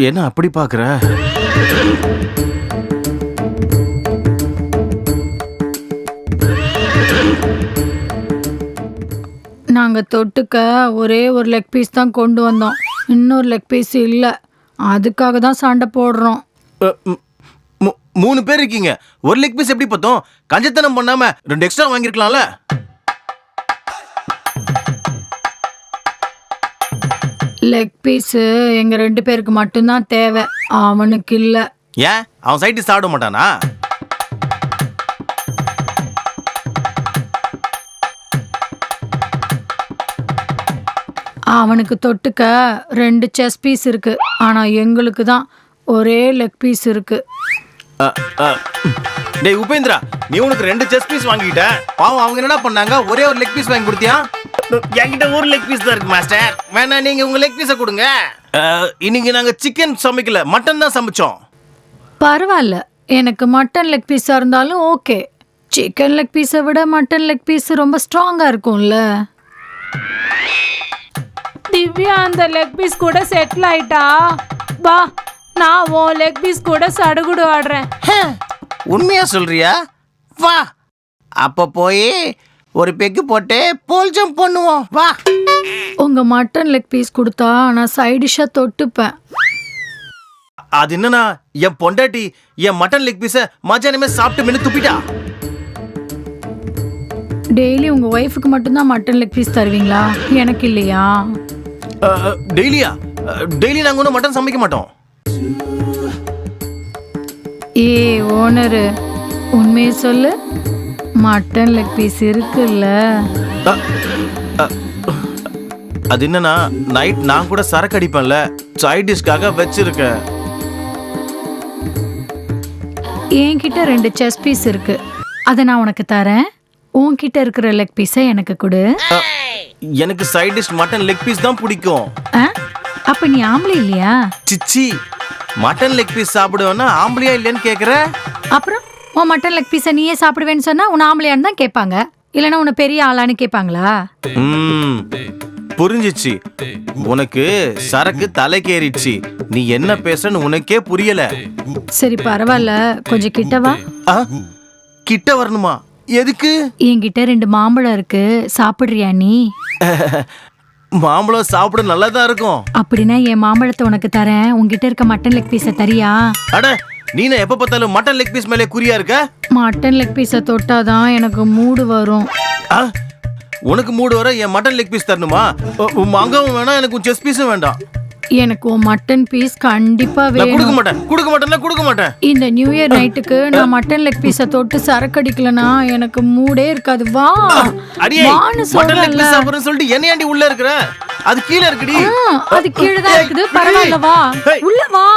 என்ன அப்படி பாக்குற? நாங்க தொட்டுக்க ஒரே ஒரு லெக் பீஸ் தான் கொண்டு வந்தோம். இன்னொரு லெக் பீஸ் இல்ல. அதுக்காக தான் சண்டை போடுறோம். 3 பேர் இருக்கீங்க, ஒரு லெக் பீஸ் எப்படி பத்தும்? கஞ்சத்தனம் பண்ணாம 2 எக்ஸ்ட்ரா வாங்கிருக்கலாம்ல. லெக் பீஸ் எங்க 2 பேருக்கு மட்டும்தான் தேவை, அவனுக்கு இல்ல. ஏன் அவன் சைட்டு சாப்பிட மாட்டானா? அவனுக்கு தொட்டுக்க 2 செஸ் பீஸ் இருக்கு, ஆனா எங்களுக்கு தான் ஒரே லெக் பீஸ் இருக்கு. டேய் உபேந்திரா, நீ உனக்கு 2 செஸ் பீஸ் வாங்கிட்ட, பாவம் அவங்க என்ன பண்ணாங்க? ஒரே ஒரு லெக் பீஸ் வாங்கி கொடுத்தியா? என்கிட்ட ஒரு லெக் பீஸ் தான் இருக்கு மாஸ்டர், வேணா நீங்க உங்க லெக் பீஸை கொடுங்க. இன்னைக்கு நாங்க சிக்கன் சமைக்கல, மட்டன் தான் சமைச்சோம். பரவாயில்ல, எனக்கு மட்டன் லெக் பீஸா இருந்தாலும் ஓகே. சிக்கன் லெக் பீஸை விட மட்டன் லெக் பீஸ் ரொம்ப ஸ்ட்ராங்கா இருக்கும்ல. திவ்யா அந்த லெக் பீஸ் கூட செட்டில் ஆயிட்டா. வா, நான் உன் லெக் பீஸ் கூட சடுகுடு ஆடுறேன். உண்மையா சொல்றியா? வா, அப்ப போய் ஒரு பெக்கு போட்டு போல் ஜம்ப் பண்ணுவோம். வா. உங்க மட்டன் லெக் பீஸ் கொடுத்தா நான் சைட் டிஷ்ஷா தொட்டுப்பேன். அது என்னன்னா, என் பொண்டாட்டி என் மட்டன் லெக் பீஸ மஜானமே சாப்பிட்டு மென்னு துப்பிட்டா. டெய்லி உங்க ஒய்ஃபுக்கு மட்டும்தான் மட்டன் லெக் பீஸ் தருவீங்களா? எனக்கு இல்லையா? டெய்லியா? டெய்லி நாங்க ஒன்றும் மட்டன் சமைக்க மாட்டோம். ஏ ஓனரு, உண்மையை சொல்லு, மட்டன் லெக் பீஸ் இருக்குல்ல? அது என்னன்னா, நைட் நான் கூட சரக்கு அடிப்பேன்ல, சைட் டிஷ்காக வச்சிருக்கேன். என்கிட்ட 2 செஸ் பீஸ் இருக்கு, அதை நான் உனக்கு தரேன். உன்கிட்ட இருக்கிற லெக் பீஸை எனக்கு கொடு. எனக்கு side dish mutton leg piece தான் பிடிக்கும். அப்ப நீ ஆம்பளை இல்லையா? சிச்சி, மட்டன் லெக் பீஸ் சாப்பிடுவேன்னா ஆம்பளையா இல்லைன்னு கேக்குற? அப்புறம் உன் மட்டன் லெக் பீஸை நீயே சாப்பிடுவேன்னு சொன்னா உன் ஆம்பளையான்னு தான் கேட்பாங்க, இல்லைன்னா உன்னை பெரிய ஆளான்னு கேட்பாங்களா? புரிஞ்சிச்சு. உனக்கு சரக்கு தலைக்கேறிச்சு, நீ என்ன பேசுறன்னு உனக்கே புரியல. சரி பரவாயில்ல, கொஞ்சம் கிட்ட வா. கிட்ட வரணுமா? எதுக்கு? என்கிட்ட 2 மாம்பழம் இருக்கு, சாப்பிடுறியா நீ? மாம்பழம் சாப்பிட நல்லாதான் இருக்கும். அப்படின்னா என் மாம்பழத்தை உனக்கு தரேன், உன்கிட்ட இருக்க மட்டன் லெக் பீஸை தரியா? அட, நீன எப்ப பார்த்தாலும் மட்டன் லெக் பீஸ் மேலே குறியா இருக்க. மட்டன் லெக் பீஸை தொட்டாதான் எனக்கு மூடு வரும். உனக்கு மூடு வர என் மட்டன் லெக் பீஸ் தரணுமா? மாங்காவும் வேணாம், எனக்கு செஸ் பீஸும் வேண்டாம். எனக்கு மட்டன் பீஸ் கண்டிப்பா வேணும். கொடுக்க மாட்டேன். இந்த நியூ இயர் நைட்டுக்கு நான் மட்டன் லெக் பீஸை தொட்டு சரக்கு அடிக்கலனா எனக்கு மூடே இருக்காது. வா, வான்னு சொல்றேன்ல. சொல்லிட்டு என்னையாண்டி உள்ள இருக்கிற? அது கீழே இருக்குடி. அது கீழே தான் இருக்குது. பரவாயில்ல, வா உள்ள வா.